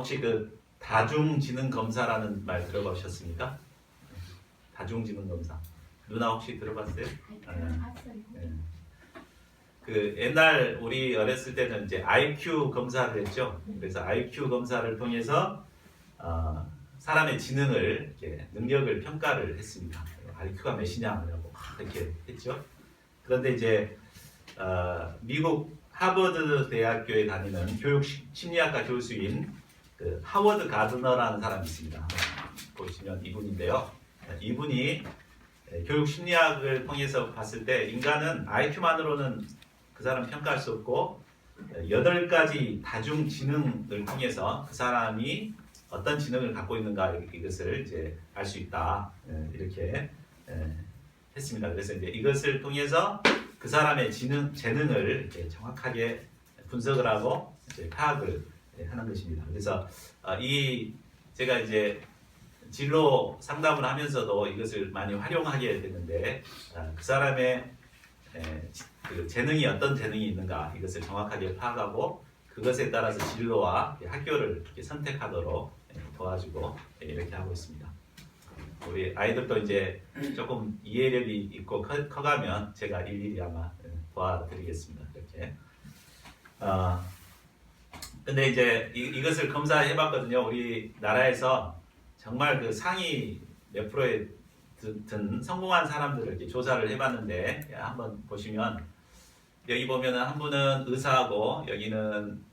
혹시 그 다중지능검사라는 말 들어보셨습니까? 다중지능검사. 누나 혹시 들어봤어요? 네. 그 옛날 우리 어렸을 때는 이제 IQ 검사를 했죠. 그래서 IQ 검사를 통해서 사람의 지능을 이렇게 능력을 평가를 했습니다. IQ가 몇이냐라고 이렇게 했죠. 그런데 이제 미국 하버드 대학교에 다니는 교육 심리학과 교수인 그 하워드 가드너라는 사람이 있습니다. 보시면 이분인데요. 이분이 교육 심리학을 통해서 봤을 때 인간은 IQ만으로는 그 사람 평가할 수 없고 8가지 다중 지능을 통해서 그 사람이 어떤 지능을 갖고 있는가 이것을 이제 알 수 있다 이렇게 했습니다. 그래서 이제 이것을 통해서 그 사람의 재능을 이제 정확하게 분석을 하고 이제 파악을 하는 것입니다. 그래서 제가 이제 진로 상담을 하면서도 이것을 많이 활용하게 되는데 그 사람의 그 재능이 어떤 재능이 있는가 이것을 정확하게 파악하고 그것에 따라서 진로와 학교를 이렇게 선택하도록 도와주고 이렇게 하고 있습니다. 우리 아이들도 이제 조금 이해력이 있고 커가면 제가 일일이 아마 도와드리겠습니다. 이렇게. 근데 이제 이것을 검사해봤거든요. 우리나라에서 정말 그 상위 몇 프로에 든 성공한 사람들을 이렇게 조사를 해봤는데 한번 보시면 여기 보면은 한 분은 의사하고 여기는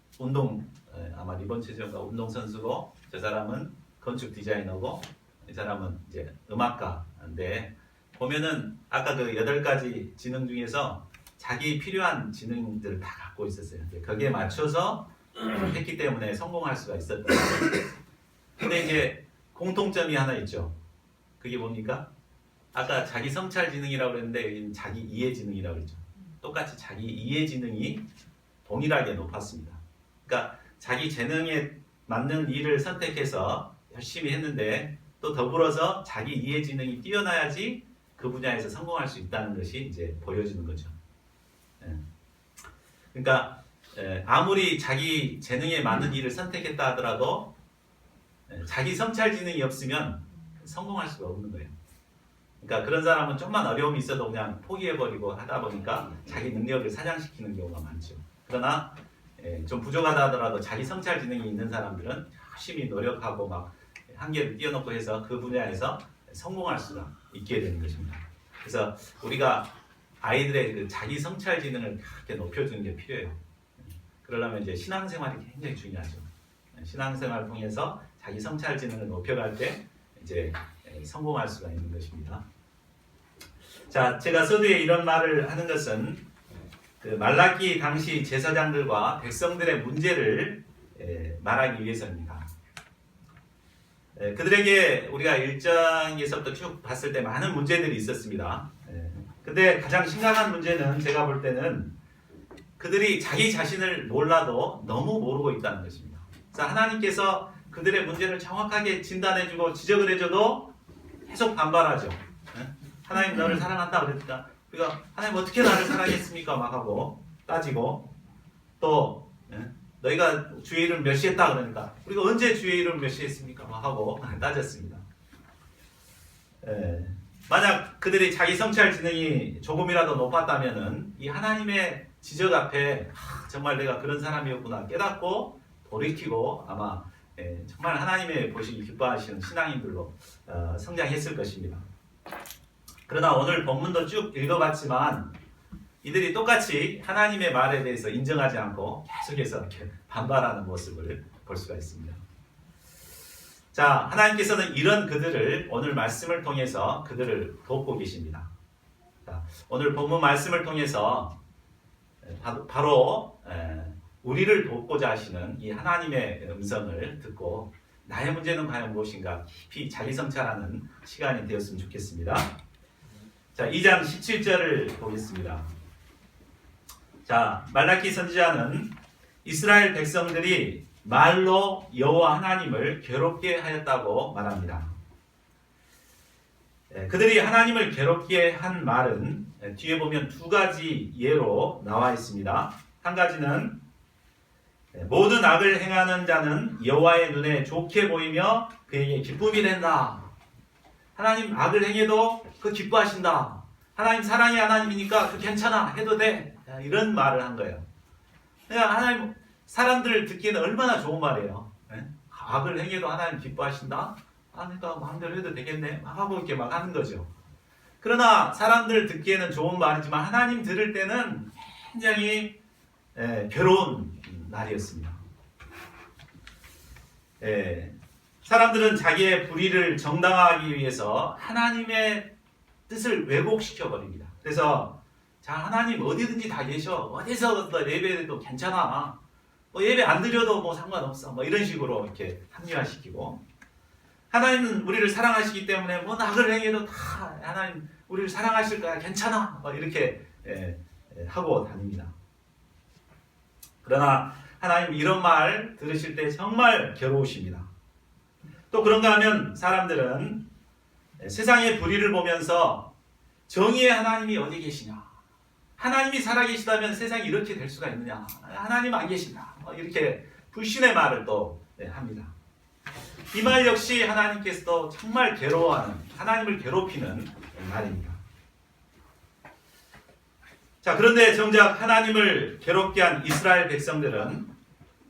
아마 리본 체전가 운동 선수고 저 사람은 건축 디자이너고 이 사람은 이제 음악가인데 보면은 아까 그 8가지 지능 중에서 자기 필요한 지능들을 다 갖고 있었어요. 거기에 맞춰서 했기 때문에 성공할 수가 있었던 거예요. 근데 이제 공통점이 하나 있죠. 그게 뭡니까? 아까 자기 성찰 지능이라고 그랬는데 여기는 자기 이해 지능이라고 그랬죠. 똑같이 자기 이해 지능이 동일하게 높았습니다. 그러니까 자기 재능에 맞는 일을 선택해서 열심히 했는데 또 더불어서 자기 이해 지능이 뛰어나야지 그 분야에서 성공할 수 있다는 것이 이제 보여지는 거죠. 그러니까 아무리 자기 재능에 맞는 일을 선택했다 하더라도 자기 성찰 지능이 없으면 성공할 수가 없는 거예요. 그러니까 그런 사람은 좀만 어려움이 있어도 그냥 포기해버리고 하다 보니까 자기 능력을 사장시키는 경우가 많죠. 그러나 좀 부족하다 하더라도 자기 성찰 지능이 있는 사람들은 열심히 노력하고 막 한계를 뛰어넘고 해서 그 분야에서 성공할 수가 있게 되는 것입니다. 그래서 우리가 아이들의 그 자기 성찰 지능을 그렇게 높여주는 게 필요해요. 그러려면 이제 신앙생활이 굉장히 중요하죠. 신앙생활을 통해서 자기 성찰 지능을 높여갈 때 이제 성공할 수가 있는 것입니다. 자, 제가 서두에 이런 말을 하는 것은 그 말라기 당시 제사장들과 백성들의 문제를 말하기 위해서입니다. 그들에게 우리가 1장에서부터 쭉 봤을 때 많은 문제들이 있었습니다. 근데 가장 심각한 문제는 제가 볼 때는 그들이 자기 자신을 몰라도 너무 모르고 있다는 것입니다. 그래서 하나님께서 그들의 문제를 정확하게 진단해주고 지적을 해줘도 계속 반발하죠. 하나님 너를 사랑한다 그랬다. 우리가 하나님 어떻게 나를 사랑했습니까? 막 하고 따지고 또 너희가 주의 이름 몇 시 했다 그러니까 우리가 언제 주의 이름 몇 시 했습니까? 막 하고 따졌습니다. 만약 그들이 자기 성찰 지능이 조금이라도 높았다면은 이 하나님의 지적 앞에 정말 내가 그런 사람이었구나 깨닫고 돌이키고 아마 정말 하나님의 보시기 기뻐하시는 신앙인들로 성장했을 것입니다. 그러나 오늘 본문도 쭉 읽어봤지만 이들이 똑같이 하나님의 말에 대해서 인정하지 않고 계속해서 이렇게 반발하는 모습을 볼 수가 있습니다. 자, 하나님께서는 이런 그들을 오늘 말씀을 통해서 그들을 돕고 계십니다. 자, 오늘 본문 말씀을 통해서 바로 우리를 돕고자 하시는 이 하나님의 음성을 듣고 나의 문제는 과연 무엇인가 깊이 자기 성찰하는 시간이 되었으면 좋겠습니다. 자, 2장 17절을 보겠습니다. 자, 말라기 선지자는 이스라엘 백성들이 말로 여호와 하나님을 괴롭게 하였다고 말합니다. 그들이 하나님을 괴롭게 한 말은 뒤에 보면 2가지 예로 나와 있습니다. 한 가지는 모든 악을 행하는 자는 여호와의 눈에 좋게 보이며 그에게 기쁨이 된다. 하나님 악을 행해도 그 기뻐하신다. 하나님 사랑의 하나님이니까 그 괜찮아 해도 돼. 이런 말을 한 거예요. 그냥 하나님 사람들 듣기에는 얼마나 좋은 말이에요. 악을 행해도 하나님 기뻐하신다. 그러니까 마음대로 해도 되겠네. 막 하고 이렇게 막 하는 거죠. 그러나 사람들 듣기에는 좋은 말이지만 하나님 들을 때는 굉장히 괴로운 날이었습니다. 사람들은 자기의 불의를 정당화하기 위해서 하나님의 뜻을 왜곡시켜 버립니다. 그래서 자 하나님 어디든지 다 계셔. 어디서 예배해도 괜찮아. 뭐 예배 안 드려도 뭐 상관없어. 뭐 이런 식으로 이렇게 합리화시키고 하나님은 우리를 사랑하시기 때문에 뭐 악을 행해도 다 하나님 우리를 사랑하실 거야. 괜찮아. 뭐 이렇게 하고 다닙니다. 그러나 하나님 이런 말 들으실 때 정말 괴로우십니다. 또 그런가 하면 사람들은 세상의 불의를 보면서 정의의 하나님이 어디 계시냐? 하나님이 살아계시다면 세상이 이렇게 될 수가 있느냐? 하나님 안 계신다. 이렇게 불신의 말을 또 합니다. 이 말 역시 하나님께서도 정말 괴로워하는, 하나님을 괴롭히는 말입니다. 자, 그런데 정작 하나님을 괴롭게 한 이스라엘 백성들은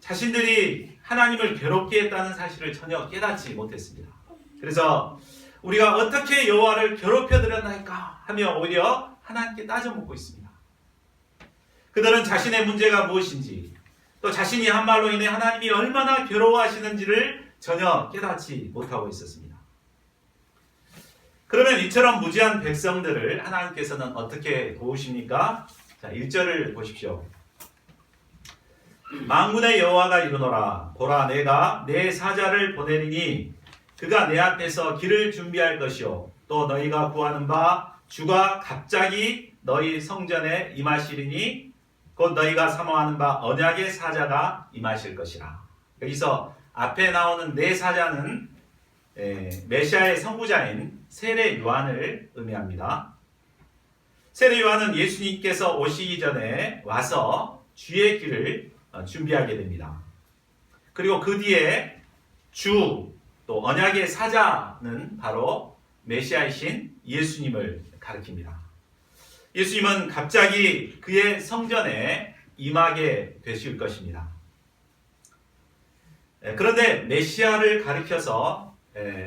자신들이 하나님을 괴롭게 했다는 사실을 전혀 깨닫지 못했습니다. 그래서 우리가 어떻게 여호와를 괴롭혀 드렸나이까 하며 오히려 하나님께 따져 묻고 있습니다. 그들은 자신의 문제가 무엇인지 또 자신이 한 말로 인해 하나님이 얼마나 괴로워하시는지를 전혀 깨닫지 못하고 있었습니다. 그러면 이처럼 무지한 백성들을 하나님께서는 어떻게 도우십니까? 자, 1절을 보십시오. 만군의 여호와가 이르노라. 보라, 내가 내 사자를 보내리니 그가 내 앞에서 길을 준비할 것이요 또 너희가 구하는 바 주가 갑자기 너희 성전에 임하시리니 곧 너희가 사모하는 바 언약의 사자가 임하실 것이라. 여기서 앞에 나오는 내 사자는 메시아의 선구자인 세례 요한을 의미합니다. 세례 요한은 예수님께서 오시기 전에 와서 주의 길을 준비하게 됩니다. 그리고 그 뒤에 주 또 언약의 사자는 바로 메시아이신 예수님을 가리킵니다. 예수님은 갑자기 그의 성전에 임하게 되실 것입니다. 그런데 메시아를 가리켜서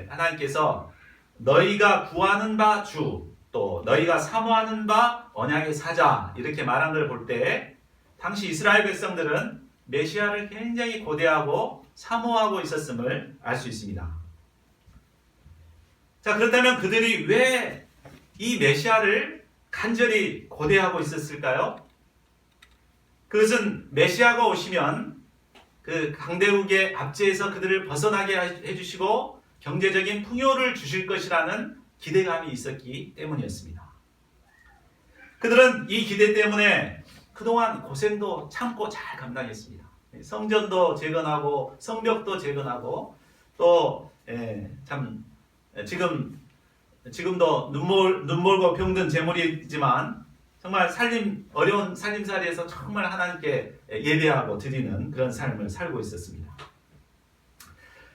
하나님께서 너희가 구하는 바 주, 또 너희가 사모하는 바 언약의 사자 이렇게 말한 걸 볼 때 당시 이스라엘 백성들은 메시아를 굉장히 고대하고 사모하고 있었음을 알 수 있습니다. 자, 그렇다면 그들이 왜 이 메시아를 간절히 고대하고 있었을까요? 그것은 메시아가 오시면 그 강대국의 압제에서 그들을 벗어나게 해주시고 경제적인 풍요를 주실 것이라는 기대감이 있었기 때문이었습니다. 그들은 이 기대 때문에 그동안 고생도 참고 잘 감당했습니다. 성전도 재건하고 성벽도 재건하고 또 참 지금도 눈물고 병든 재물이지만 정말 어려운 살림살이에서 정말 하나님께 예배하고 드리는 그런 삶을 살고 있었습니다.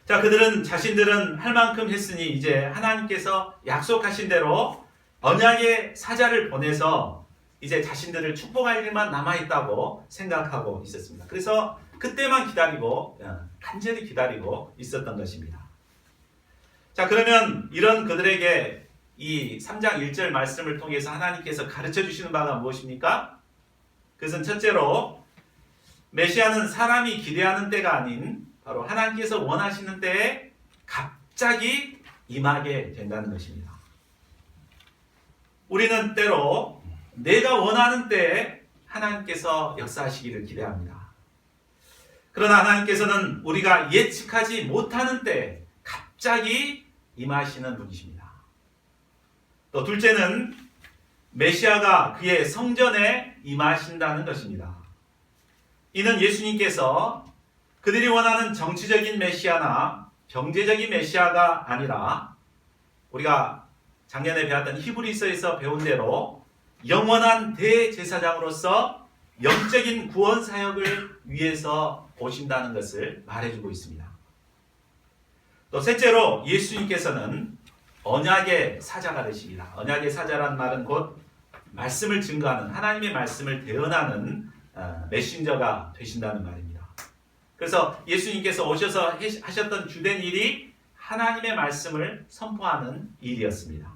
자, 그들은 자신들은 할 만큼 했으니 이제 하나님께서 약속하신 대로 언약의 사자를 보내서 이제 자신들을 축복할 일만 남아있다고 생각하고 있었습니다. 그래서 그때만 기다리고 간절히 기다리고 있었던 것입니다. 자, 그러면 이런 그들에게 이 3장 1절 말씀을 통해서 하나님께서 가르쳐 주시는 바가 무엇입니까? 그것은 첫째로 메시아는 사람이 기대하는 때가 아닌 바로 하나님께서 원하시는 때에 갑자기 임하게 된다는 것입니다. 우리는 때로 내가 원하는 때에 하나님께서 역사하시기를 기대합니다. 그러나 하나님께서는 우리가 예측하지 못하는 때에 갑자기 임하시는 분이십니다. 또 둘째는 메시아가 그의 성전에 임하신다는 것입니다. 이는 예수님께서 그들이 원하는 정치적인 메시아나 경제적인 메시아가 아니라 우리가 작년에 배웠던 히브리서에서 배운 대로 영원한 대제사장으로서 영적인 구원 사역을 위해서 오신다는 것을 말해주고 있습니다. 또 셋째로 예수님께서는 언약의 사자가 되십니다. 언약의 사자란 말은 곧 말씀을 증거하는, 하나님의 말씀을 대언하는 메신저가 되신다는 말입니다. 그래서 예수님께서 오셔서 하셨던 주된 일이 하나님의 말씀을 선포하는 일이었습니다.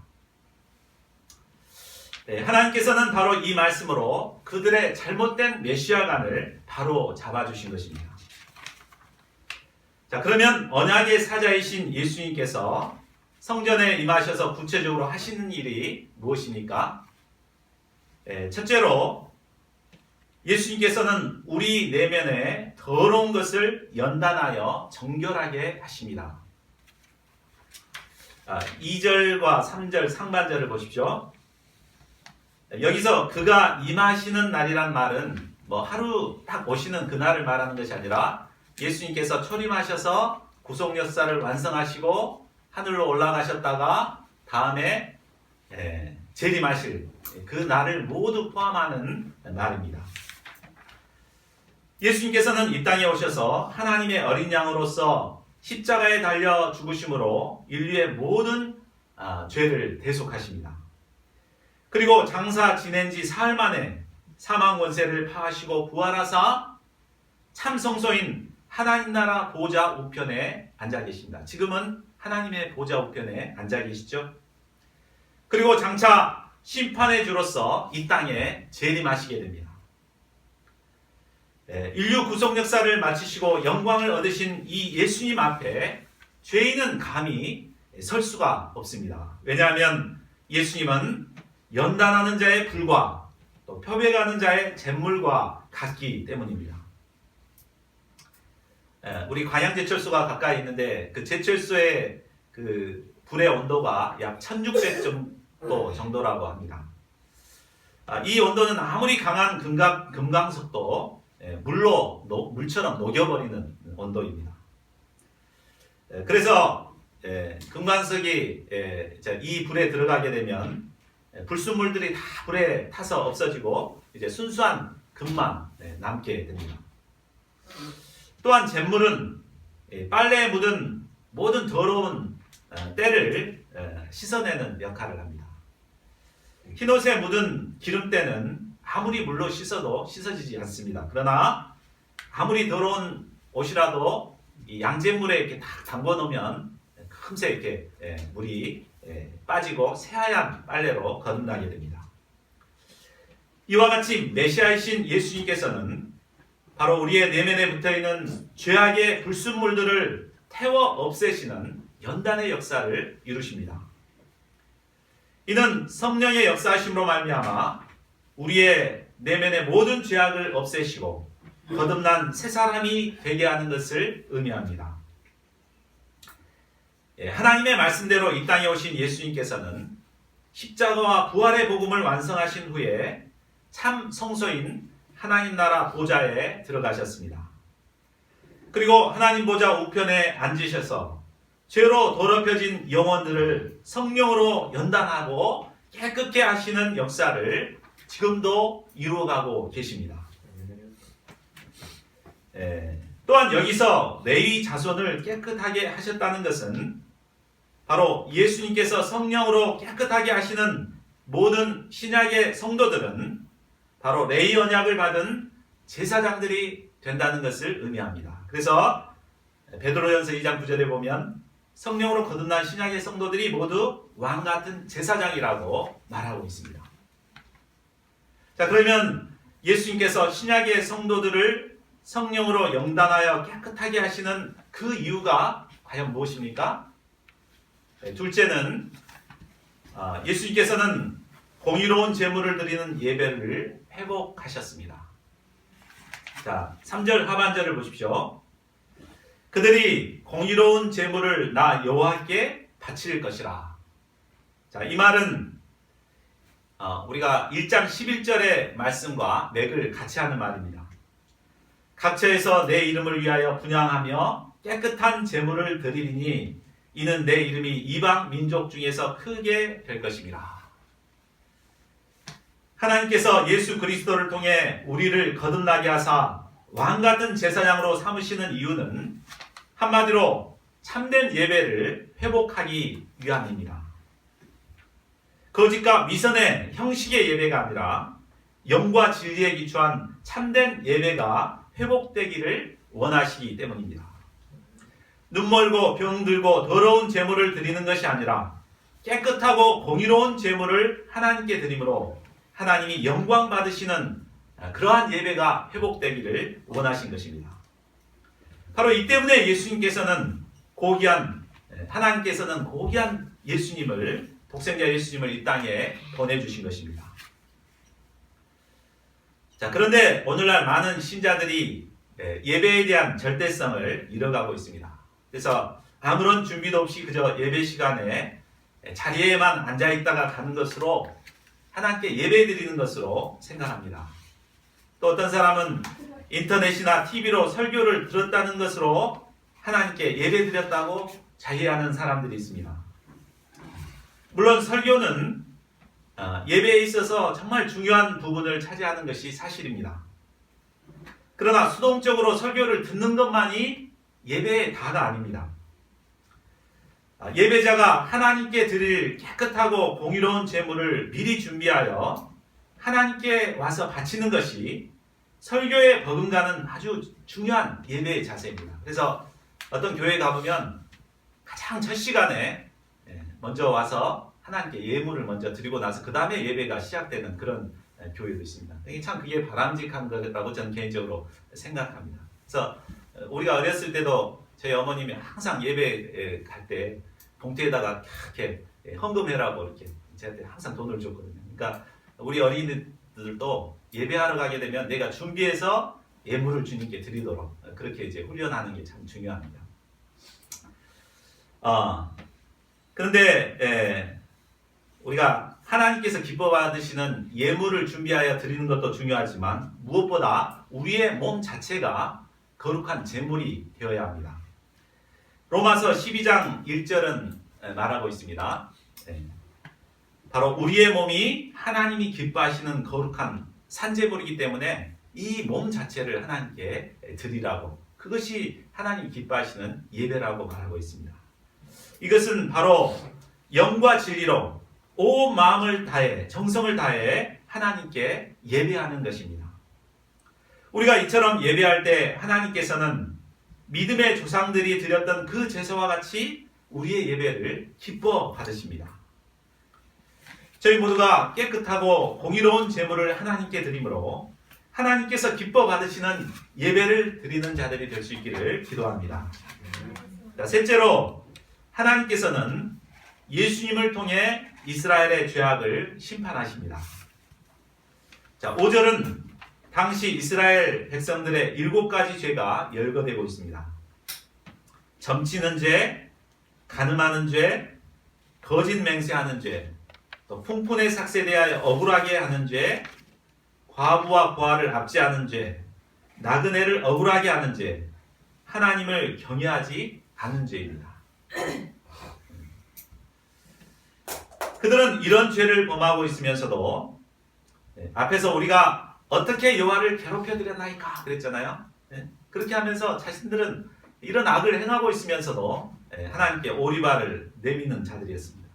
하나님께서는 바로 이 말씀으로 그들의 잘못된 메시아관을 바로 잡아주신 것입니다. 자, 그러면 언약의 사자이신 예수님께서 성전에 임하셔서 구체적으로 하시는 일이 무엇입니까? 첫째로 예수님께서는 우리 내면에 더러운 것을 연단하여 정결하게 하십니다. 2절과 3절 상반절을 보십시오. 여기서 그가 임하시는 날이란 말은 뭐 하루 딱 오시는 그날을 말하는 것이 아니라 예수님께서 초림하셔서 구속 역사를 완성하시고 하늘로 올라가셨다가 다음에 재림하실 그 날을 모두 포함하는 날입니다. 예수님께서는 이 땅에 오셔서 하나님의 어린 양으로서 십자가에 달려 죽으심으로 인류의 모든 죄를 대속하십니다. 그리고 장사 지낸 지 사흘 만에 사망 권세를 파하시고 부활하사 참 성소인 하나님 나라 보좌 우편에 앉아 계십니다. 지금은 하나님의 보좌 우편에 앉아 계시죠. 그리고 장차 심판의 주로서 이 땅에 재림하시게 됩니다. 인류 구속 역사를 마치시고 영광을 얻으신 이 예수님 앞에 죄인은 감히 설 수가 없습니다. 왜냐하면 예수님은 연단하는 자의 불과 또 표백하는 자의 잿물과 같기 때문입니다. 우리 광양제철소가 가까이 있는데 그 제철소의 그 불의 온도가 약 1600도 정도라고 합니다. 이 온도는 아무리 강한 금강석도 물처럼 녹여버리는 온도입니다. 그래서 금강석이 이 불에 들어가게 되면 불순물들이 다 불에 타서 없어지고 이제 순수한 금만 남게 됩니다. 또한 잿물은 빨래에 묻은 모든 더러운 때를 씻어내는 역할을 합니다. 흰옷에 묻은 기름때는 아무리 물로 씻어도 씻어지지 않습니다. 그러나 아무리 더러운 옷이라도 이 양잿물에 이렇게 딱 담궈 놓으면 금세 이렇게 물이 빠지고 새하얀 빨래로 거듭나게 됩니다. 이와 같이 메시아이신 예수님께서는 바로 우리의 내면에 붙어있는 죄악의 불순물들을 태워 없애시는 연단의 역사를 이루십니다. 이는 성령의 역사하심으로 말미암아 우리의 내면의 모든 죄악을 없애시고 거듭난 새 사람이 되게 하는 것을 의미합니다. 하나님의 말씀대로 이 땅에 오신 예수님께서는 십자가와 부활의 복음을 완성하신 후에 참 성소인 하나님 나라 보좌에 들어가셨습니다. 그리고 하나님 보좌 우편에 앉으셔서 죄로 더럽혀진 영혼들을 성령으로 연단하고 깨끗게 하시는 역사를 지금도 이루어가고 계십니다. 또한 여기서 레위 자손을 깨끗하게 하셨다는 것은 바로 예수님께서 성령으로 깨끗하게 하시는 모든 신약의 성도들은 바로 레위 언약을 받은 제사장들이 된다는 것을 의미합니다. 그래서 베드로전서 2장 9절에 보면 성령으로 거듭난 신약의 성도들이 모두 왕같은 제사장이라고 말하고 있습니다. 자, 그러면 예수님께서 신약의 성도들을 성령으로 영단하여 깨끗하게 하시는 그 이유가 과연 무엇입니까? 둘째는 예수님께서는 공의로운 제물을 드리는 예배를 회복하셨습니다. 자, 3절 하반절을 보십시오. 그들이 공의로운 제물을 나 여호와께 바칠 것이라. 자, 이 말은 우리가 1장 11절의 말씀과 맥을 같이 하는 말입니다. 각처에서 내 이름을 위하여 분향하며 깨끗한 제물을 드리리니 이는 내 이름이 이방 민족 중에서 크게 될 것입니다. 하나님께서 예수 그리스도를 통해 우리를 거듭나게 하사 왕 같은 제사장으로 삼으시는 이유는 한마디로 참된 예배를 회복하기 위함입니다. 거짓과 미선의 형식의 예배가 아니라 영과 진리에 기초한 참된 예배가 회복되기를 원하시기 때문입니다. 눈멀고 병들고 더러운 제물을 드리는 것이 아니라 깨끗하고 공의로운 제물을 하나님께 드림으로 하나님이 영광 받으시는 그러한 예배가 회복되기를 원하신 것입니다. 바로 이 때문에 하나님께서는 고귀한 예수님을, 독생자 예수님을 이 땅에 보내주신 것입니다. 자, 그런데 오늘날 많은 신자들이 예배에 대한 절대성을 잃어가고 있습니다. 그래서 아무런 준비도 없이 그저 예배 시간에 자리에만 앉아있다가 가는 것으로 하나님께 예배 드리는 것으로 생각합니다. 또 어떤 사람은 인터넷이나 TV로 설교를 들었다는 것으로 하나님께 예배 드렸다고 자기하는 사람들이 있습니다. 물론 설교는 예배에 있어서 정말 중요한 부분을 차지하는 것이 사실입니다. 그러나 수동적으로 설교를 듣는 것만이 예배의 다가 아닙니다. 예배자가 하나님께 드릴 깨끗하고 공의로운 제물을 미리 준비하여 하나님께 와서 바치는 것이 설교에 버금가는 아주 중요한 예배의 자세입니다. 그래서 어떤 교회에 가보면 가장 첫 시간에 먼저 와서 하나님께 예물을 먼저 드리고 나서 그 다음에 예배가 시작되는 그런 교회도 있습니다. 참 그게 바람직한 거라고 저는 개인적으로 생각합니다. 그래서 우리가 어렸을 때도 저희 어머님이 항상 예배 갈 때 봉투에다가 이렇게 헌금해라고 이렇게 저한테 항상 돈을 줬거든요. 그러니까 우리 어린이들도 예배하러 가게 되면 내가 준비해서 예물을 주님께 드리도록 그렇게 이제 훈련하는 게 참 중요합니다. 그런데 우리가 하나님께서 기뻐 받으시는 예물을 준비하여 드리는 것도 중요하지만 무엇보다 우리의 몸 자체가 거룩한 제물이 되어야 합니다. 로마서 12장 1절은 말하고 있습니다. 바로 우리의 몸이 하나님이 기뻐하시는 거룩한 산제물이기 때문에 이 몸 자체를 하나님께 드리라고, 그것이 하나님이 기뻐하시는 예배라고 말하고 있습니다. 이것은 바로 영과 진리로 온 마음을 다해 정성을 다해 하나님께 예배하는 것입니다. 우리가 이처럼 예배할 때 하나님께서는 믿음의 조상들이 드렸던 그 제사와 같이 우리의 예배를 기뻐 받으십니다. 저희 모두가 깨끗하고 공의로운 제물을 하나님께 드림으로 하나님께서 기뻐 받으시는 예배를 드리는 자들이 될 수 있기를 기도합니다. 자, 셋째로 하나님께서는 예수님을 통해 이스라엘의 죄악을 심판하십니다. 자, 5절은 당시 이스라엘 백성들의 7가지 죄가 열거되고 있습니다. 점치는 죄, 간음하는 죄, 거짓 맹세하는 죄, 또 풍푼에 삭세되어 억울하게 하는 죄, 과부와 고아를 압제하는 죄, 나그네를 억울하게 하는 죄, 하나님을 경외하지 않는 죄입니다. 그들은 이런 죄를 범하고 있으면서도 앞에서 우리가 어떻게 여호와를 괴롭혀드렸나이까 그랬잖아요. 그렇게 하면서 자신들은 이런 악을 행하고 있으면서도 하나님께 오리발을 내미는 자들이었습니다.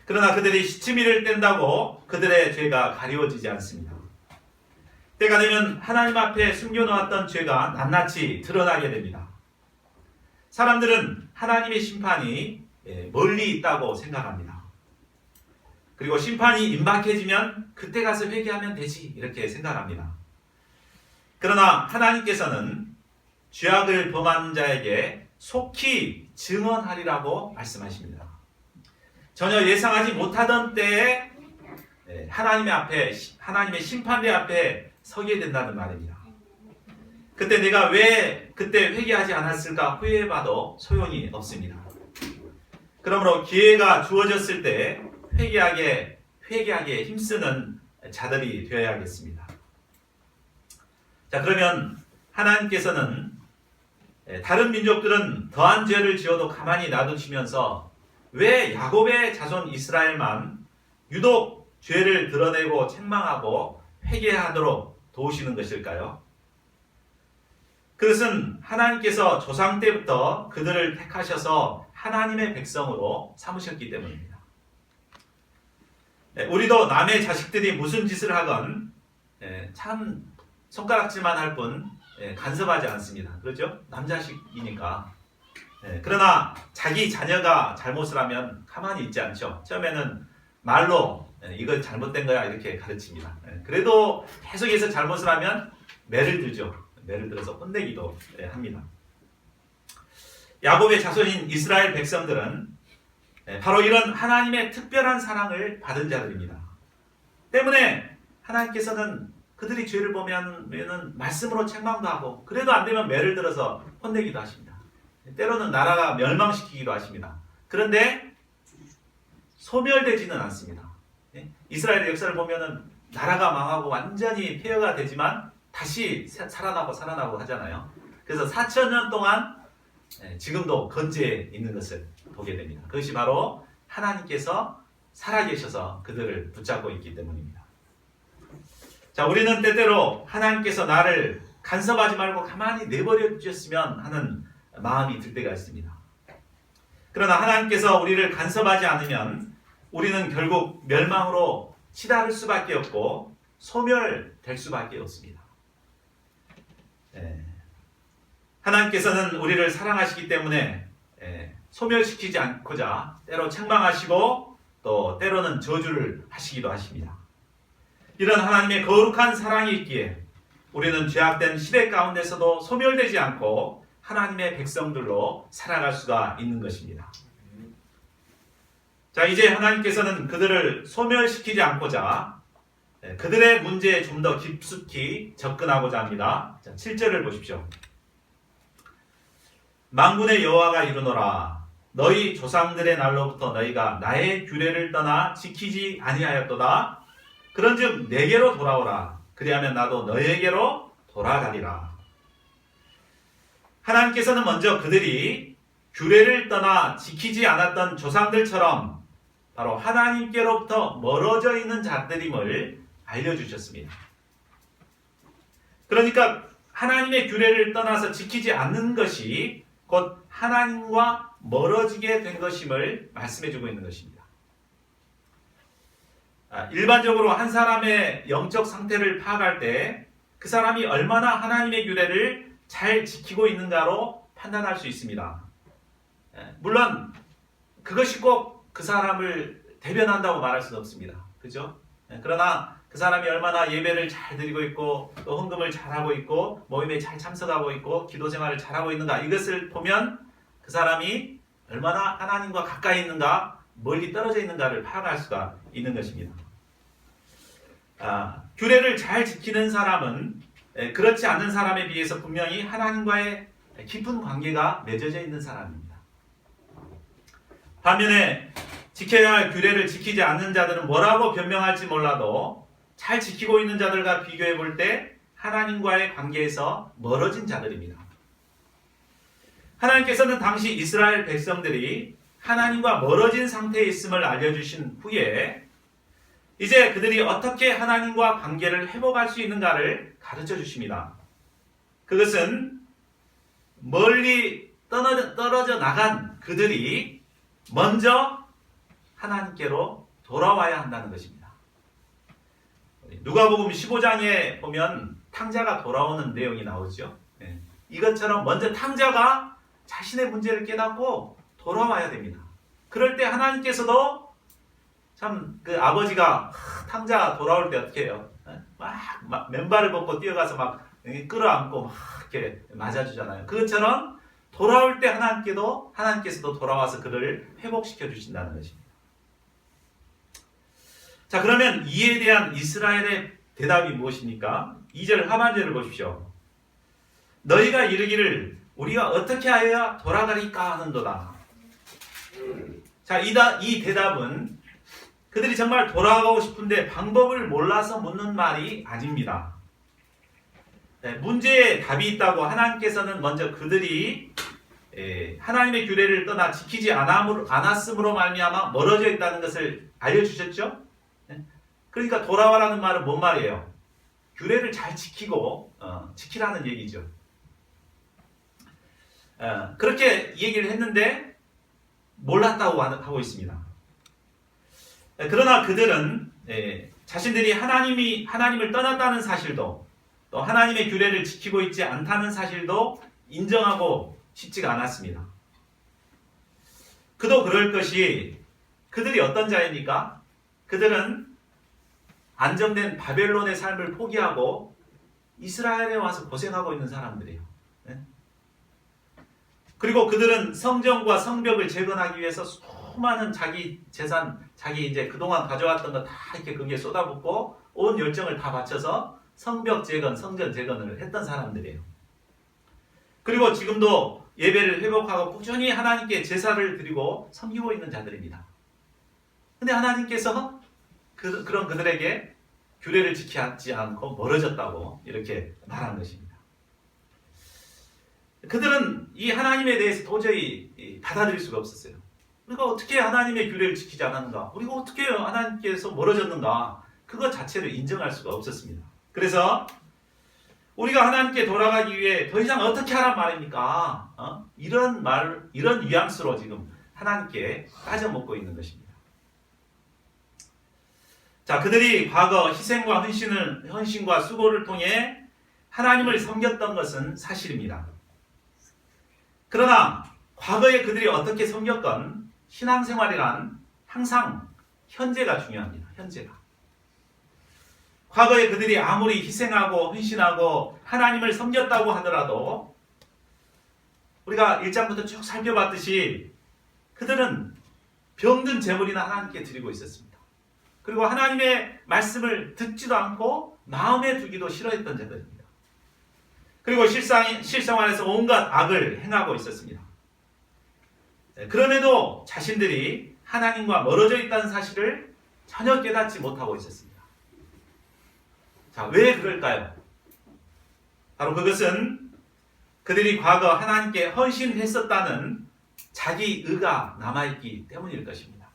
그러나 그들이 시치미를 뗀다고 그들의 죄가 가리워지지 않습니다. 때가 되면 하나님 앞에 숨겨놓았던 죄가 낱낱이 드러나게 됩니다. 사람들은 하나님의 심판이 멀리 있다고 생각합니다. 그리고 심판이 임박해지면 그때 가서 회개하면 되지 이렇게 생각합니다. 그러나 하나님께서는 죄악을 범한 자에게 속히 증언하리라고 말씀하십니다. 전혀 예상하지 못하던 때에 하나님의 심판대 앞에 서게 된다는 말입니다. 그때 내가 왜 그때 회개하지 않았을까 후회해봐도 소용이 없습니다. 그러므로 기회가 주어졌을 때 회개하게 힘쓰는 자들이 되어야겠습니다. 자, 그러면 하나님께서는 다른 민족들은 더한 죄를 지어도 가만히 놔두시면서 왜 야곱의 자손 이스라엘만 유독 죄를 드러내고 책망하고 회개하도록 도우시는 것일까요? 그것은 하나님께서 조상 때부터 그들을 택하셔서 하나님의 백성으로 삼으셨기 때문입니다. 우리도 남의 자식들이 무슨 짓을 하건 참 손가락질만 할 뿐 간섭하지 않습니다. 그렇죠? 남자식이니까. 그러나 자기 자녀가 잘못을 하면 가만히 있지 않죠. 처음에는 말로 이거 잘못된 거야 이렇게 가르칩니다. 그래도 계속해서 잘못을 하면 매를 들죠. 매를 들어서 혼내기도 합니다. 야곱의 자손인 이스라엘 백성들은 바로 이런 하나님의 특별한 사랑을 받은 자들입니다. 때문에 하나님께서는 그들이 죄를 보면 말씀으로 책망도 하고 그래도 안 되면 매를 들어서 혼내기도 하십니다. 때로는 나라가 멸망시키기도 하십니다. 그런데 소멸되지는 않습니다. 이스라엘의 역사를 보면은 나라가 망하고 완전히 폐허가 되지만 다시 살아나고 하잖아요. 그래서 4,000년 동안 지금도 건재해 있는 것을 보게 됩니다. 그것이 바로 하나님께서 살아계셔서 그들을 붙잡고 있기 때문입니다. 자, 우리는 때때로 하나님께서 나를 간섭하지 말고 가만히 내버려 주셨으면 하는 마음이 들 때가 있습니다. 그러나 하나님께서 우리를 간섭하지 않으면 우리는 결국 멸망으로 치달을 수밖에 없고 소멸될 수밖에 없습니다. 하나님께서는 우리를 사랑하시기 때문에 소멸시키지 않고자 때로 책망하시고 또 때로는 저주를 하시기도 하십니다. 이런 하나님의 거룩한 사랑이 있기에 우리는 죄악된 시대 가운데서도 소멸되지 않고 하나님의 백성들로 살아갈 수가 있는 것입니다. 자, 이제 하나님께서는 그들을 소멸시키지 않고자 그들의 문제에 좀 더 깊숙이 접근하고자 합니다. 자, 7절을 보십시오. 만군의 여호와가 이르노라 너희 조상들의 날로부터 너희가 나의 규례를 떠나 지키지 아니하였도다. 그런즉 내게로 돌아오라. 그리하면 나도 너희에게로 돌아가리라. 하나님께서는 먼저 그들이 규례를 떠나 지키지 않았던 조상들처럼 바로 하나님께로부터 멀어져 있는 자들임을 알려주셨습니다. 그러니까 하나님의 규례를 떠나서 지키지 않는 것이 곧 하나님과 멀어지게 된 것임을 말씀해주고 있는 것입니다. 일반적으로 한 사람의 영적 상태를 파악할 때 그 사람이 얼마나 하나님의 규례를 잘 지키고 있는가로 판단할 수 있습니다. 물론 그것이 꼭 그 사람을 대변한다고 말할 수는 없습니다. 그죠? 그러나 그 사람이 얼마나 예배를 잘 드리고 있고 또 헌금을 잘하고 있고 모임에 잘 참석하고 있고 기도 생활을 잘하고 있는가 이것을 보면 그 사람이 얼마나 하나님과 가까이 있는가 멀리 떨어져 있는가를 파악할 수가 있는 것입니다. 규례를 잘 지키는 사람은 그렇지 않은 사람에 비해서 분명히 하나님과의 깊은 관계가 맺어져 있는 사람입니다. 반면에 지켜야 할 규례를 지키지 않는 자들은 뭐라고 변명할지 몰라도 잘 지키고 있는 자들과 비교해 볼 때 하나님과의 관계에서 멀어진 자들입니다. 하나님께서는 당시 이스라엘 백성들이 하나님과 멀어진 상태에 있음을 알려주신 후에 이제 그들이 어떻게 하나님과 관계를 회복할 수 있는가를 가르쳐 주십니다. 그것은 멀리 떨어져 나간 그들이 먼저 하나님께로 돌아와야 한다는 것입니다. 누가복음 15장에 보면 탕자가 돌아오는 내용이 나오죠. 이것처럼 먼저 탕자가 자신의 문제를 깨닫고 돌아와야 됩니다. 그럴 때 하나님께서도 참 그 아버지가 탕자 돌아올 때 어떻게 해요? 막 맨발을 벗고 뛰어가서 막 끌어안고 막 이렇게 맞아주잖아요. 그것처럼 돌아올 때 하나님께서도 돌아와서 그를 회복시켜 주신다는 것입니다. 자, 그러면 이에 대한 이스라엘의 대답이 무엇입니까? 2절 하반절을 보십시오. 너희가 이르기를 우리가 어떻게 하여야 돌아가리까 하는도다. 자, 이 대답은 그들이 정말 돌아가고 싶은데 방법을 몰라서 묻는 말이 아닙니다. 문제에 답이 있다고 하나님께서는 먼저 그들이 하나님의 규례를 떠나 지키지 않았음으로 말미암아 멀어져 있다는 것을 알려주셨죠? 그러니까 돌아와라는 말은 뭔 말이에요? 규례를 잘 지키고 지키라는 얘기죠. 그렇게 얘기를 했는데 몰랐다고 하고 있습니다. 그러나 그들은 자신들이 하나님을 떠났다는 사실도 또 하나님의 규례를 지키고 있지 않다는 사실도 인정하고 싶지가 않았습니다. 그도 그럴 것이 그들이 어떤 자입니까? 그들은 안정된 바벨론의 삶을 포기하고 이스라엘에 와서 고생하고 있는 사람들이에요. 그리고 그들은 성전과 성벽을 재건하기 위해서 수많은 자기 재산, 자기 이제 그동안 가져왔던 거 다 이렇게 거기에 쏟아붓고 온 열정을 다 바쳐서 성벽 재건, 성전 재건을 했던 사람들이에요. 그리고 지금도 예배를 회복하고 꾸준히 하나님께 제사를 드리고 섬기고 있는 자들입니다. 근데 하나님께서 그런 그들에게 규례를 지키지 않고 멀어졌다고 이렇게 말한 것입니다. 그들은 이 하나님에 대해서 도저히 받아들일 수가 없었어요. 우리가 어떻게 하나님의 규례를 지키지 않았는가? 우리가 어떻게 하나님께서 멀어졌는가? 그것 자체를 인정할 수가 없었습니다. 그래서 우리가 하나님께 돌아가기 위해 더 이상 어떻게 하란 말입니까? 이런 뉘앙스로 지금 하나님께 따져먹고 있는 것입니다. 자, 그들이 과거 희생과 헌신과 수고를 통해 하나님을 섬겼던 것은 사실입니다. 그러나 과거에 그들이 어떻게 섬겼건 신앙생활이란 항상 현재가 중요합니다. 현재가. 과거에 그들이 아무리 희생하고 헌신하고 하나님을 섬겼다고 하더라도 우리가 1장부터 쭉 살펴봤듯이 그들은 병든 제물이나 하나님께 드리고 있었습니다. 그리고 하나님의 말씀을 듣지도 않고 마음에 두기도 싫어했던 자들입니다. 그리고 실생활에서 온갖 악을 행하고 있었습니다. 그럼에도 자신들이 하나님과 멀어져 있다는 사실을 전혀 깨닫지 못하고 있었습니다. 자, 왜 그럴까요? 바로 그것은 그들이 과거 하나님께 헌신했었다는 자기 의가 남아있기 때문일 것입니다.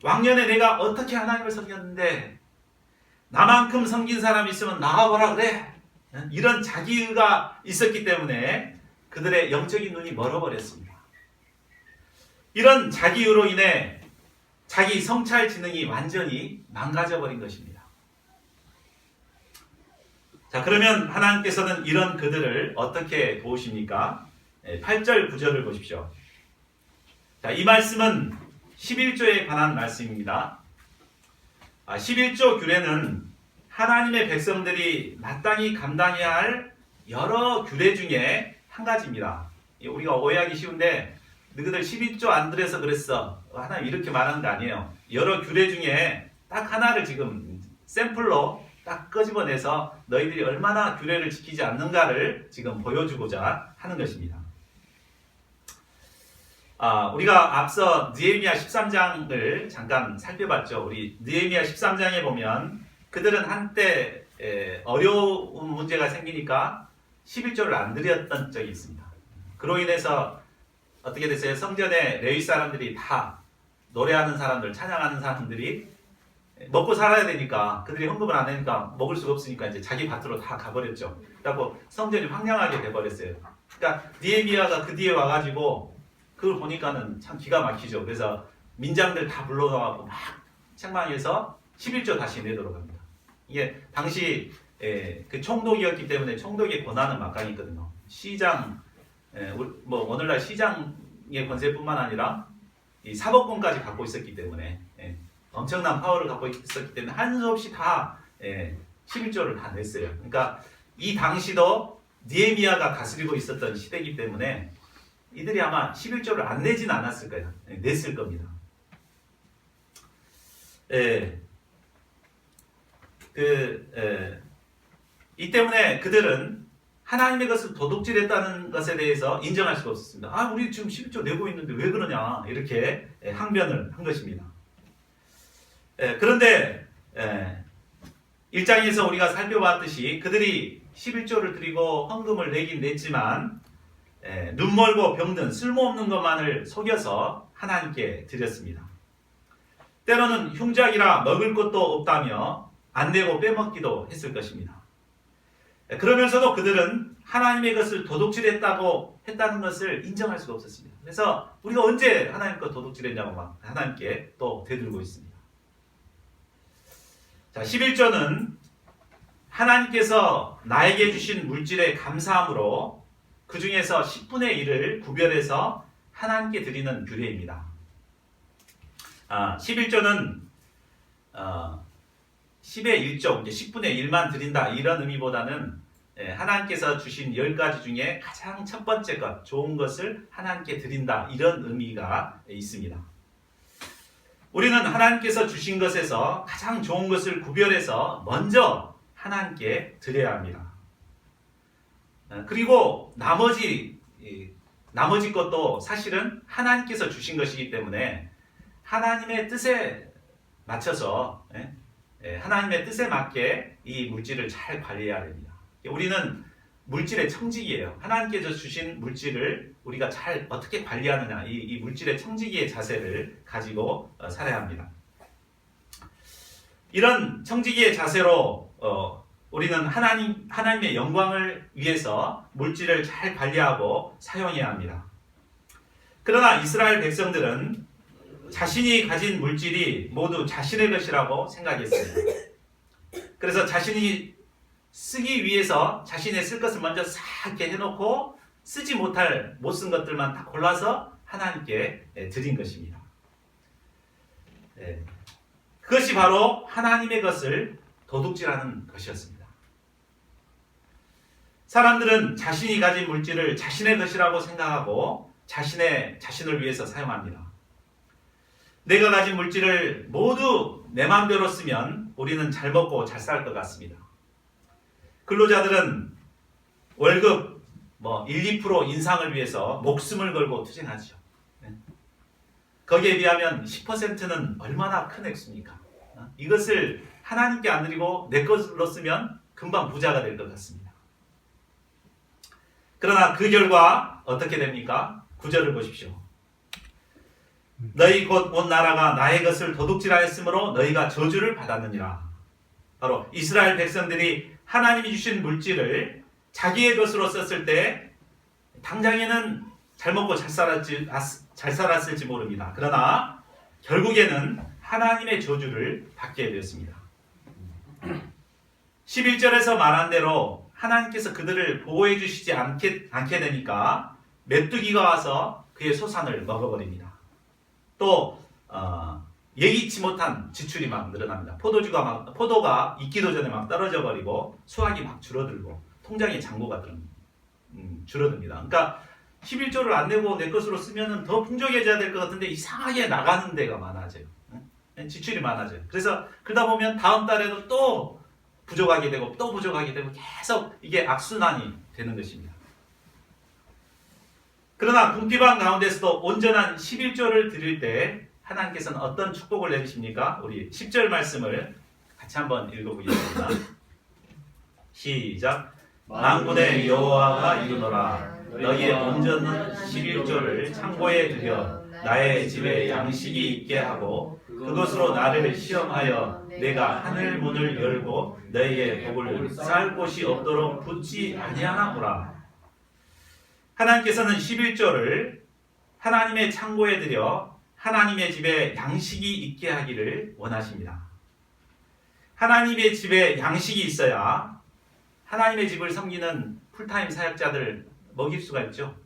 왕년에 내가 어떻게 하나님을 섬겼는데 나만큼 섬긴 사람이 있으면 나와보라 그래. 이런 자기 의가 있었기 때문에 그들의 영적인 눈이 멀어버렸습니다. 이런 자기 의로 인해 자기 성찰 지능이 완전히 망가져버린 것입니다. 자, 그러면 하나님께서는 이런 그들을 어떻게 도우십니까? 8절 9절을 보십시오. 자, 이 말씀은 11조에 관한 말씀입니다. 11조 규례는 하나님의 백성들이 마땅히 감당해야 할 여러 규례 중에 한 가지입니다. 우리가 오해하기 쉬운데 너희들 11조 안 들여서 그랬어. 하나님 이렇게 말하는 거 아니에요. 여러 규례 중에 딱 하나를 지금 샘플로 딱 끄집어내서 너희들이 얼마나 규례를 지키지 않는가를 지금 보여주고자 하는 것입니다. 우리가 앞서 느헤미야 13장을 잠깐 살펴봤죠. 우리 느헤미야 13장에 보면 그들은 한때 어려운 문제가 생기니까 11조를 안 드렸던 적이 있습니다. 그로 인해서 어떻게 됐어요? 성전에 레위 사람들이 다 노래하는 사람들, 찬양하는 사람들이 먹고 살아야 되니까 그들이 헌금을 안 하니까 먹을 수가 없으니까 이제 자기 밭으로 다 가버렸죠. 그래서 성전이 황량하게 돼버렸어요. 그러니까 느헤미야가 그 뒤에 와가지고 그걸 보니까는 참 기가 막히죠. 그래서 민장들 다 불러와갖고 막 책망해서 11조 다시 내도록 합니다. 이게 당시 그 총독이었기 때문에 총독의 권한은 막강히 있거든요. 시장, 오늘날 시장의 권세뿐만 아니라 이 사법권까지 갖고 있었기 때문에 엄청난 파워를 갖고 있었기 때문에 한 수 없이 다 11조를 다 냈어요. 그러니까 이 당시도 느헤미야가 다스리고 있었던 시대이기 때문에 이들이 아마 11조를 안 내진 않았을 거예요. 냈을 겁니다. 이 때문에 그들은 하나님의 것을 도둑질했다는 것에 대해서 인정할 수가 없었습니다. 우리 지금 11조 내고 있는데 왜 그러냐 이렇게 항변을 한 것입니다. 그런데 1장에서 우리가 살펴봤듯이 그들이 11조를 드리고 헌금을 내긴 냈지만 눈멀고 병든 쓸모없는 것만을 속여서 하나님께 드렸습니다. 때로는 흉작이라 먹을 것도 없다며 안 내고 빼먹기도 했을 것입니다. 그러면서도 그들은 하나님의 것을 도둑질했다는 것을 인정할 수가 없었습니다. 그래서 우리가 언제 하나님 것 도둑질했냐고 막 하나님께 또 대들고 있습니다. 자, 11조는 하나님께서 나에게 주신 물질에 감사함으로 그 중에서 10분의 1을 구별해서 하나님께 드리는 규례입니다. 11조는 10의 1조, 10분의 1만 드린다 이런 의미보다는 하나님께서 주신 10가지 중에 가장 첫 번째 것, 좋은 것을 하나님께 드린다 이런 의미가 있습니다. 우리는 하나님께서 주신 것에서 가장 좋은 것을 구별해서 먼저 하나님께 드려야 합니다. 그리고 나머지 것도 사실은 하나님께서 주신 것이기 때문에 하나님의 뜻에 맞춰서 하나님의 뜻에 맞게 이 물질을 잘 관리해야 됩니다. 우리는 물질의 청지기예요. 하나님께서 주신 물질을 우리가 잘 어떻게 관리하느냐, 이 물질의 청지기의 자세를 가지고 살아야 합니다. 이런 청지기의 자세로 우리는 하나님의 영광을 위해서 물질을 잘 관리하고 사용해야 합니다. 그러나 이스라엘 백성들은 자신이 가진 물질이 모두 자신의 것이라고 생각했습니다. 그래서 자신이 쓰기 위해서 자신의 쓸 것을 먼저 싹 이렇게 해놓고 쓰지 못할 못 쓴 것들만 다 골라서 하나님께 드린 것입니다. 그것이 바로 하나님의 것을 도둑질하는 것이었습니다. 사람들은 자신이 가진 물질을 자신의 것이라고 생각하고 자신을 위해서 사용합니다. 내가 가진 물질을 모두 내 마음대로 쓰면 우리는 잘 먹고 잘 살 것 같습니다. 근로자들은 월급 1, 2% 인상을 위해서 목숨을 걸고 투쟁하죠. 거기에 비하면 10%는 얼마나 큰 액수입니까? 이것을 하나님께 안 드리고 내 것으로 쓰면 금방 부자가 될 것 같습니다. 그러나 그 결과 어떻게 됩니까? 9절을 보십시오. 너희 곧 온 나라가 나의 것을 도둑질하였으므로 너희가 저주를 받았느니라. 바로 이스라엘 백성들이 하나님이 주신 물질을 자기의 것으로 썼을 때 당장에는 잘 먹고 잘 살았을지 모릅니다. 그러나 결국에는 하나님의 저주를 받게 되었습니다. 11절에서 말한 대로 하나님께서 그들을 보호해 주시지 않게 되니까 메뚜기가 와서 그의 소산을 먹어버립니다. 또 예기치 못한 지출이 막 늘어납니다. 포도가 익기도 전에 막 떨어져 버리고 수확이 막 줄어들고 통장에 잔고가 줄어듭니다. 그러니까 11조를 안 내고 내 것으로 쓰면 더 풍족해져야 될 것 같은데 이상하게 나가는 데가 많아져요. 지출이 많아져요. 그래서 그러다 보면 다음 달에도 또 부족하게 되고 또 부족하게 되고 계속 이게 악순환이 되는 것입니다. 그러나 궁핍한 가운데서도 온전한 11조를 드릴 때 하나님께서는 어떤 축복을 내주십니까? 우리 10절 말씀을 같이 한번 읽어보겠습니다. 시작. 만군의 여호와가 이르노라. 너희의 온전한 11조를 창고에 들여 나의 집에 양식이 있게 하고 그것으로 나를 시험하여 내가 하늘 문을 열고 너희의 복을 쌓을 곳이 없도록 붙지 아니하나보라. 하나님께서는 11조를 하나님의 창고에 들여 하나님의 집에 양식이 있게 하기를 원하십니다. 하나님의 집에 양식이 있어야 하나님의 집을 섬기는 풀타임 사역자들 먹일 수가 있죠.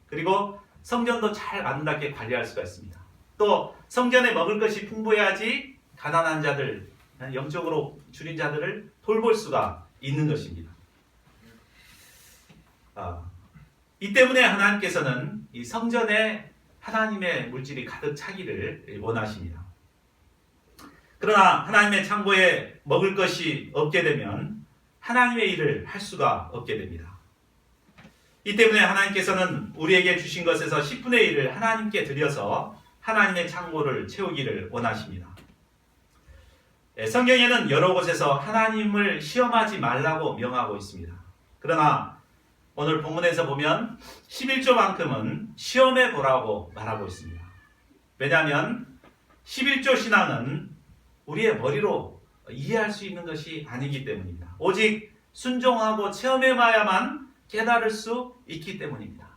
그리고 성전도 잘 아름답게 관리할 수가 있습니다. 또 성전에 먹을 것이 풍부해야지 가난한 자들, 영적으로 줄인 자들을 돌볼 수가 있는 것입니다. 이 때문에 하나님께서는 이 성전에 하나님의 물질이 가득 차기를 원하십니다. 그러나 하나님의 창고에 먹을 것이 없게 되면 하나님의 일을 할 수가 없게 됩니다. 이 때문에 하나님께서는 우리에게 주신 것에서 10분의 1을 하나님께 드려서 하나님의 창고를 채우기를 원하십니다. 성경에는 여러 곳에서 하나님을 시험하지 말라고 명하고 있습니다. 그러나 오늘 본문에서 보면 11조만큼은 시험해 보라고 말하고 있습니다. 왜냐하면 11조 신앙은 우리의 머리로 이해할 수 있는 것이 아니기 때문입니다. 오직 순종하고 체험해봐야만 깨달을 수 있기 때문입니다.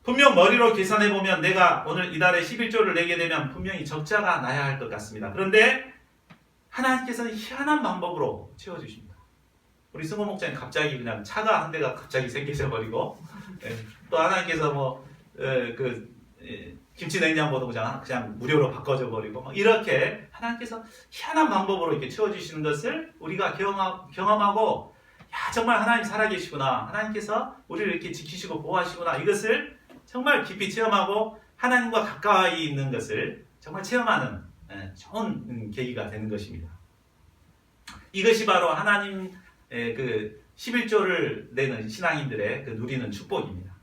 분명 머리로 계산해보면 내가 오늘 이달에 11조를 내게 되면 분명히 적자가 나야 할 것 같습니다. 그런데 하나님께서는 희한한 방법으로 채워주십니다. 우리 승호 목사님 갑자기 그냥 차가 한 대가 갑자기 생겨져 버리고, 또 하나님께서 김치 냉장고도 그냥 무료로 바꿔줘 버리고, 이렇게 하나님께서 희한한 방법으로 이렇게 채워주시는 것을 우리가 경험하고, 야, 정말 하나님 살아계시구나, 하나님께서 우리를 이렇게 지키시고 보호하시구나, 이것을 정말 깊이 체험하고 하나님과 가까이 있는 것을 정말 체험하는 좋은 계기가 되는 것입니다. 이것이 바로 하나님 그 11조를 내는 신앙인들의 그 누리는 축복입니다.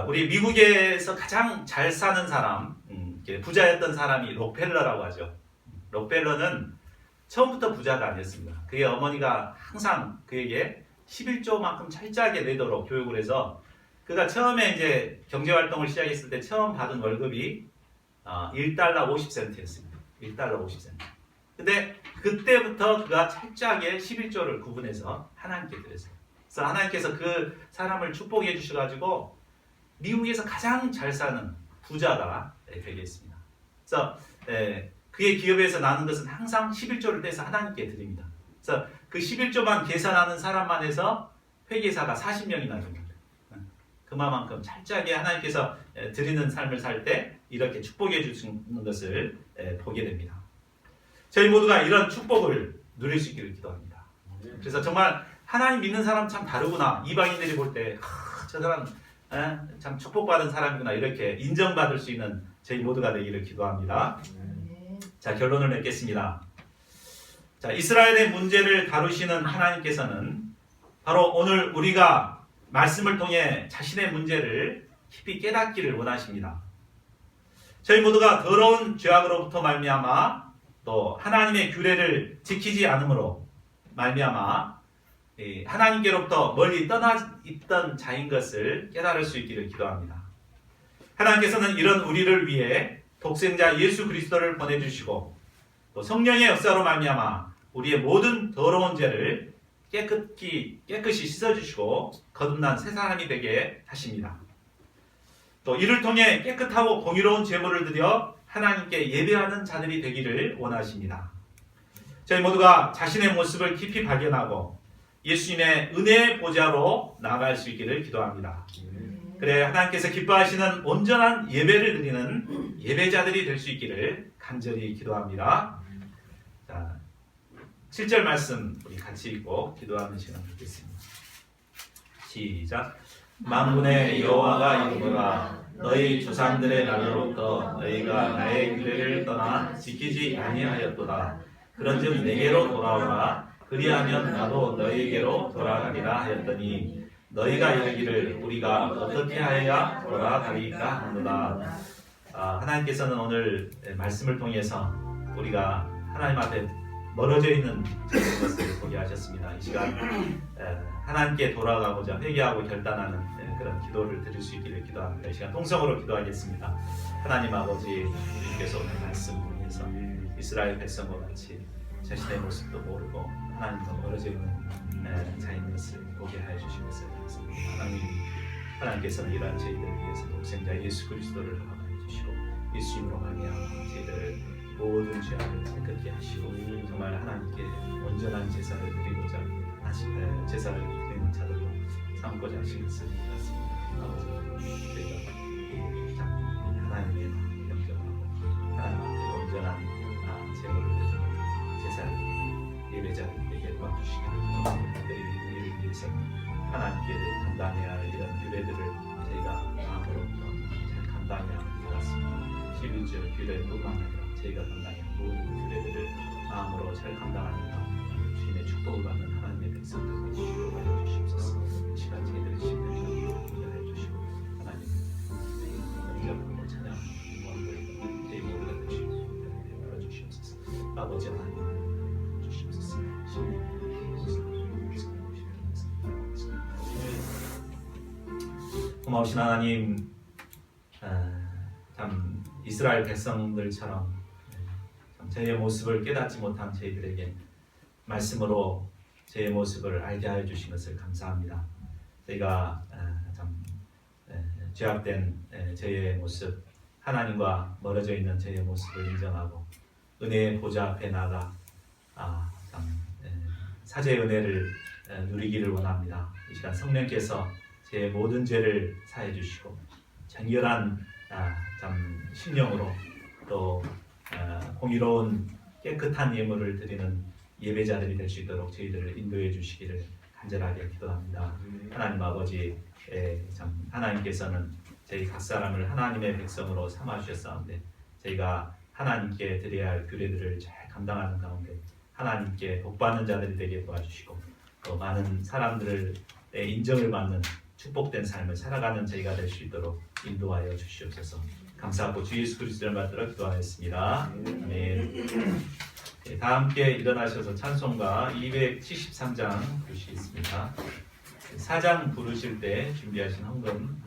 우리 미국에서 가장 잘 사는 사람, 부자였던 사람이 록펠러라고 하죠. 록펠러는 처음부터 부자가 아니었습니다. 그의 어머니가 항상 그에게 11조만큼 철저하게 내도록 교육을 해서, 그가 처음에 이제 경제활동을 시작했을 때 처음 받은 월급이 $1 50센트였습니다. $1 50센트. 근데 그때부터 그가 철저하게 11조를 구분해서 하나님께 드렸어요. 그래서 하나님께서 그 사람을 축복해 주셔가지고 미국에서 가장 잘 사는 부자가 되게 했습니다. 그래서 그의 기업에서 나는 것은 항상 11조를 떼서 하나님께 드립니다. 그래서 그 11조만 계산하는 사람만 해서 회계사가 40명이나 됩니다. 그만큼 철저하게 하나님께서 드리는 삶을 살 때 이렇게 축복해 주시는 것을 보게 됩니다. 저희 모두가 이런 축복을 누릴 수 있기를 기도합니다. 그래서 정말 하나님 믿는 사람 참 다르구나, 이방인들이 볼 때 저 사람 참 축복받은 사람이구나, 이렇게 인정받을 수 있는 저희 모두가 되기를 기도합니다. 자, 결론을 맺겠습니다. 자, 이스라엘의 문제를 다루시는 하나님께서는 바로 오늘 우리가 말씀을 통해 자신의 문제를 깊이 깨닫기를 원하십니다. 저희 모두가 더러운 죄악으로부터 말미암아 또 하나님의 규례를 지키지 않음으로 말미암아 하나님께로부터 멀리 떠나 있던 자인 것을 깨달을 수 있기를 기도합니다. 하나님께서는 이런 우리를 위해 독생자 예수 그리스도를 보내주시고 또 성령의 역사로 말미암아 우리의 모든 더러운 죄를 깨끗이 씻어주시고 거듭난 새 사람이 되게 하십니다. 또 이를 통해 깨끗하고 공의로운 제물을 드려 하나님께 예배하는 자들이 되기를 원하십니다. 저희 모두가 자신의 모습을 깊이 발견하고 예수님의 은혜의 보좌로 나아갈 수 있기를 기도합니다. 그래 하나님께서 기뻐하시는 온전한 예배를 드리는 예배자들이 될 수 있기를 간절히 기도합니다. 자, 7절 말씀 우리 같이 읽고 기도하는 시간 갖겠습니다. 시작. 만군의 여호와가 이르노라. 너희 조상들의 날로부터 너희가 나의 규례를 떠나 지키지 아니하였도다. 그런즉 내게로 돌아오라. 그리하면 나도 너희에게로 돌아가리라 하였더니 너희가 이르기를 우리가 어떻게 하여야 돌아가리까 하노라. 하나님께서는 오늘 말씀을 통해서 우리가 하나님 앞에 멀어져 있는 것을 보게 하셨습니다. 이 시간 하나님께 돌아가고자 회개하고 결단하는 그런 기도를 드릴 수 있기를 기도합니다. 이 시간 통성으로 기도하겠습니다. 하나님 아버지, 주님께서 오늘 말씀 통해서 이스라엘 백성과 같이 자신의 모습도 모르고 하나님과 멀어져 있는 자인 것을 보게 하여 주신 것을 감사합니다. 하나님께서는 이러한 저희들을 위해서 독생자 예수 그리스도를 허락하여 주시고 예수님으로 말미암아 저희들을 모든 죄악을 깨끗게 하시고 정말 하나님께 온전한 제사를 드리고자 제사를 드리는 자들로 삼고자 하신 것을 믿습니다. 아버지, 저희가 하나님의 영접하고 하나님 앞에 온전한 제물을 드리는 제사를 예배자들에게 도와주시기를 우리를 위해서 하나님께 감당해야 할 이런 규례들을 저희가 마음으로부터 잘 감당해야 할 것 같습니다. 11절 규례뿐만 아니라 저희가 감당해야 할 모든 규례들을 마음으로 잘 감당하니까 주님의 축복을 받는 하나님의 백성들 되시고 하여 주시옵소서. 이 시간 저희들의 심령을 인도하여 주시고 하나님 영접하고 찬양하는 무한도를 저희 모두가 되시고 하여 주시옵소서. 아버지 하나님 주시옵소서. 고마우신 하나님, 참 이스라엘 백성들처럼 저희의 모습을 깨닫지 못한 저희들에게 말씀으로 제 모습을 알게 하여 주신 것을 감사합니다. 저희가 참 죄악된 저의 모습, 하나님과 멀어져 있는 저의 모습을 인정하고 은혜의 보좌 앞에 나가 사죄의 은혜를 누리기를 원합니다. 이 시간 성령께서 제 모든 죄를 사해 주시고 정결한 심령으로 또 공의로운 깨끗한 예물을 드리는 예배자들이 될 수 있도록 저희들을 인도해 주시기를 간절하게 기도합니다. 하나님 아버지, 참 하나님께서는 저희 각 사람을 하나님의 백성으로 삼아 주셨사온데 저희가 하나님께 드려야 할 규례들을 잘 감당하는 가운데 하나님께 복받는 자들이 되게 도와주시고 또 많은 사람들의 인정을 받는 축복된 삶을 살아가는 저희가 될 수 있도록 인도하여 주시옵소서. 감사하고 주 예수 그리스도를 받들어 기도하였습니다. 아멘. 다 함께 일어나셔서 찬송가 273장 부르시겠습니다. 4장 부르실 때 준비하신 헌금